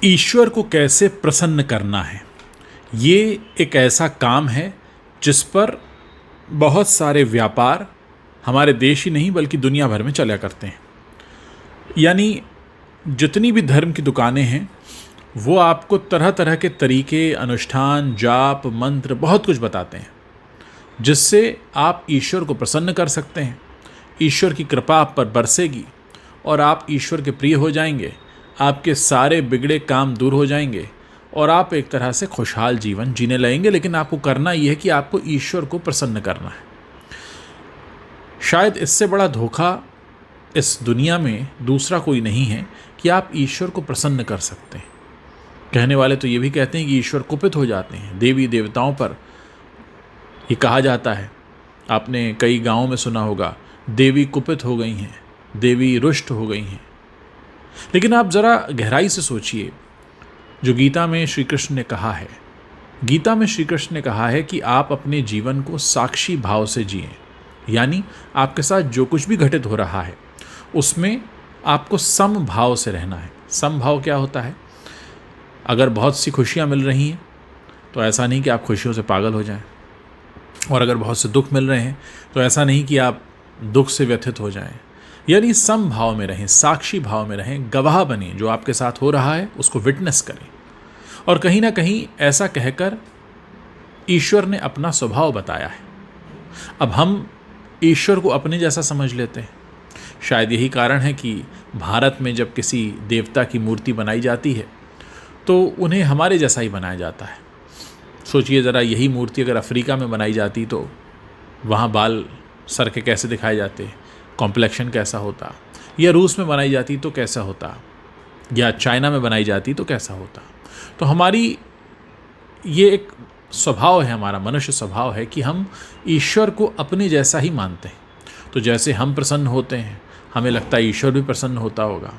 ईश्वर को कैसे प्रसन्न करना है, ये एक ऐसा काम है जिस पर बहुत सारे व्यापार हमारे देश ही नहीं बल्कि दुनिया भर में चला करते हैं। यानी जितनी भी धर्म की दुकानें हैं वो आपको तरह तरह के तरीके, अनुष्ठान, जाप, मंत्र बहुत कुछ बताते हैं जिससे आप ईश्वर को प्रसन्न कर सकते हैं। ईश्वर की कृपा आप पर बरसेगी और आप ईश्वर के प्रिय हो जाएंगे। आपके सारे बिगड़े काम दूर हो जाएंगे और आप एक तरह से खुशहाल जीवन जीने लगेंगे। लेकिन आपको करना यह है कि आपको ईश्वर को प्रसन्न करना है। शायद इससे बड़ा धोखा इस दुनिया में दूसरा कोई नहीं है कि आप ईश्वर को प्रसन्न कर सकते हैं। कहने वाले तो ये भी कहते हैं कि ईश्वर कुपित हो जाते हैं। देवी देवताओं पर ये कहा जाता है, आपने कई गांवों में सुना होगा, देवी कुपित हो गई हैं, देवी रुष्ट हो गई हैं। लेकिन आप ज़रा गहराई से सोचिए, जो गीता में श्री कृष्ण ने कहा है, गीता में श्री कृष्ण ने कहा है कि आप अपने जीवन को साक्षी भाव से जिएं। यानी आपके साथ जो कुछ भी घटित हो रहा है उसमें आपको समभाव से रहना है। समभाव क्या होता है? अगर बहुत सी खुशियाँ मिल रही हैं तो ऐसा नहीं कि आप खुशियों से पागल हो जाएं, और अगर बहुत से दुख मिल रहे हैं तो ऐसा नहीं कि आप दुख से व्यथित हो जाएं। यानी समभाव में रहें, साक्षी भाव में रहें, गवाह बनें, जो आपके साथ हो रहा है उसको विटनेस करें। और कहीं ना कहीं ऐसा कहकर ईश्वर ने अपना स्वभाव बताया है। अब हम ईश्वर को अपने जैसा समझ लेते हैं। शायद यही कारण है कि भारत में जब किसी देवता की मूर्ति बनाई जाती है तो उन्हें हमारे जैसा ही बनाया जाता है। सोचिए ज़रा, यही मूर्ति अगर अफ्रीका में बनाई जाती तो वहाँ बाल सर के कैसे दिखाए जाते, कॉम्प्लेक्शन कैसा होता, या रूस में बनाई जाती तो कैसा होता, या चाइना में बनाई जाती तो कैसा होता। तो हमारी ये एक स्वभाव है, हमारा मनुष्य स्वभाव है कि हम ईश्वर को अपने जैसा ही मानते हैं। तो जैसे हम प्रसन्न होते हैं हमें लगता है ईश्वर भी प्रसन्न होता होगा।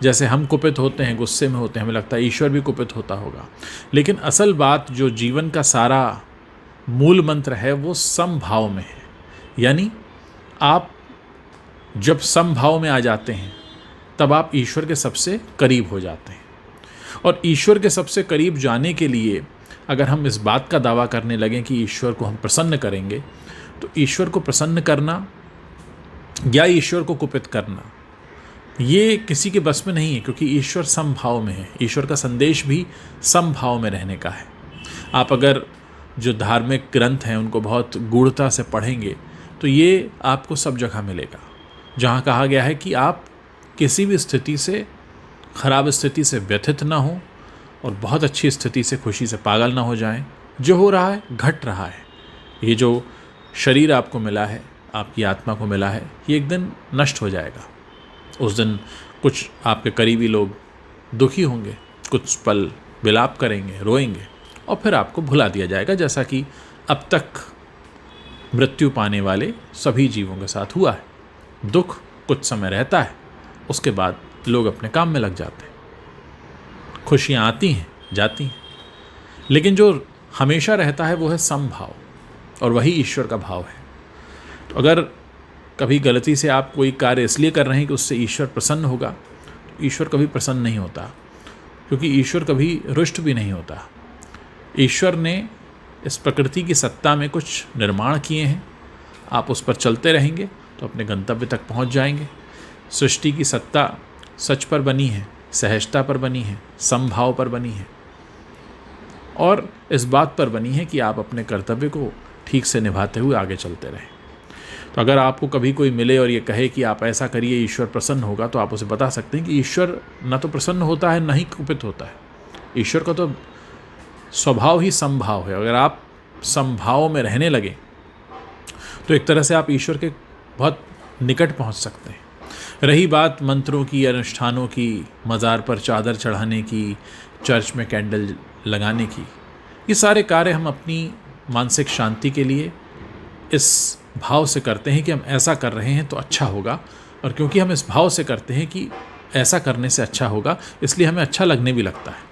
जैसे हम कुपित होते हैं, गुस्से में होते हैं, हमें लगता है ईश्वर भी कुपित होता होगा। लेकिन असल बात, जो जीवन का सारा मूल मंत्र है, वो समभाव में है। यानी आप जब समभाव में आ जाते हैं तब आप ईश्वर के सबसे करीब हो जाते हैं। और ईश्वर के सबसे करीब जाने के लिए अगर हम इस बात का दावा करने लगें कि ईश्वर को हम प्रसन्न करेंगे, तो ईश्वर को प्रसन्न करना या ईश्वर को कुपित करना ये किसी के बस में नहीं है, क्योंकि ईश्वर समभाव में है। ईश्वर का संदेश भी समभाव में रहने का है। आप अगर जो धार्मिक ग्रंथ हैं उनको बहुत गूढ़ता से पढ़ेंगे तो ये आपको सब जगह मिलेगा, जहाँ कहा गया है कि आप किसी भी स्थिति से, खराब स्थिति से व्यथित ना हो और बहुत अच्छी स्थिति से खुशी से पागल ना हो जाएं। जो हो रहा है घट रहा है। ये जो शरीर आपको मिला है, आपकी आत्मा को मिला है, ये एक दिन नष्ट हो जाएगा। उस दिन कुछ आपके करीबी लोग दुखी होंगे, कुछ पल विलाप करेंगे, रोएंगे, और फिर आपको भुला दिया जाएगा, जैसा कि अब तक मृत्यु पाने वाले सभी जीवों के साथ हुआ है। दुख कुछ समय रहता है, उसके बाद लोग अपने काम में लग जाते हैं। खुशियाँ आती हैं, जाती हैं, लेकिन जो हमेशा रहता है वो है समभाव, और वही ईश्वर का भाव है। तो अगर कभी गलती से आप कोई कार्य इसलिए कर रहे हैं कि उससे ईश्वर प्रसन्न होगा, तो ईश्वर कभी प्रसन्न नहीं होता, क्योंकि ईश्वर कभी रुष्ट भी नहीं होता। ईश्वर ने इस प्रकृति की सत्ता में कुछ निर्माण किए हैं, आप उस पर चलते रहेंगे तो अपने गंतव्य तक पहुंच जाएंगे। सृष्टि की सत्ता सच पर बनी है, सहजता पर बनी है, समभाव पर बनी है, और इस बात पर बनी है कि आप अपने कर्तव्य को ठीक से निभाते हुए आगे चलते रहें। तो अगर आपको कभी कोई मिले और ये कहे कि आप ऐसा करिए ईश्वर प्रसन्न होगा, तो आप उसे बता सकते हैं कि ईश्वर न तो प्रसन्न होता है, न ही कुपित होता है। ईश्वर का तो स्वभाव ही समभाव है। अगर आप समभाव में रहने लगे तो एक तरह से आप ईश्वर के बहुत निकट पहुंच सकते हैं। रही बात मंत्रों की, अनुष्ठानों की, मज़ार पर चादर चढ़ाने की, चर्च में कैंडल लगाने की, ये सारे कार्य हम अपनी मानसिक शांति के लिए इस भाव से करते हैं कि हम ऐसा कर रहे हैं तो अच्छा होगा, और क्योंकि हम इस भाव से करते हैं कि ऐसा करने से अच्छा होगा, इसलिए हमें अच्छा लगने भी लगता है।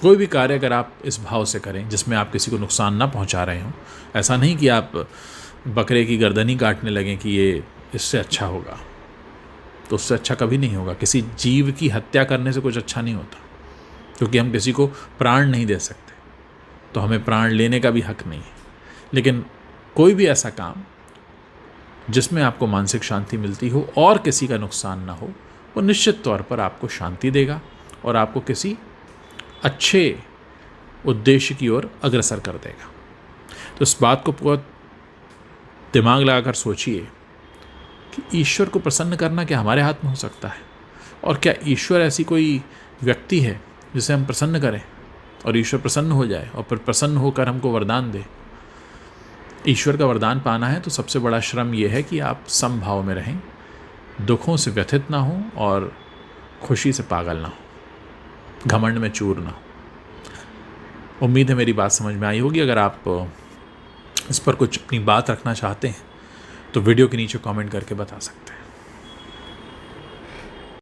कोई भी कार्य अगर आप इस भाव से करें जिसमें आप किसी को नुकसान ना पहुंचा रहे हों, ऐसा नहीं कि आप बकरे की गर्दन ही काटने लगें कि ये इससे अच्छा होगा, तो उससे अच्छा कभी नहीं होगा। किसी जीव की हत्या करने से कुछ अच्छा नहीं होता। क्योंकि हम किसी को प्राण नहीं दे सकते, तो हमें प्राण लेने का भी हक नहीं है। लेकिन कोई भी ऐसा काम जिसमें आपको मानसिक शांति मिलती हो और किसी का नुकसान ना हो, वो निश्चित तौर पर आपको शांति देगा और आपको किसी अच्छे उद्देश्य की ओर अग्रसर कर देगा। तो इस बात को बहुत दिमाग लगाकर सोचिए कि ईश्वर को प्रसन्न करना क्या हमारे हाथ में हो सकता है? और क्या ईश्वर ऐसी कोई व्यक्ति है जिसे हम प्रसन्न करें और ईश्वर प्रसन्न हो जाए और फिर प्रसन्न होकर हमको वरदान दे? ईश्वर का वरदान पाना है तो सबसे बड़ा श्रम ये है कि आप समभाव में रहें, दुखों से व्यथित ना हो और खुशी से पागल ना हो, घमंड में चूर ना हो। उम्मीद है मेरी बात समझ में आई होगी। अगर आप इस पर कुछ अपनी बात रखना चाहते हैं तो वीडियो के नीचे कमेंट करके बता सकते हैं।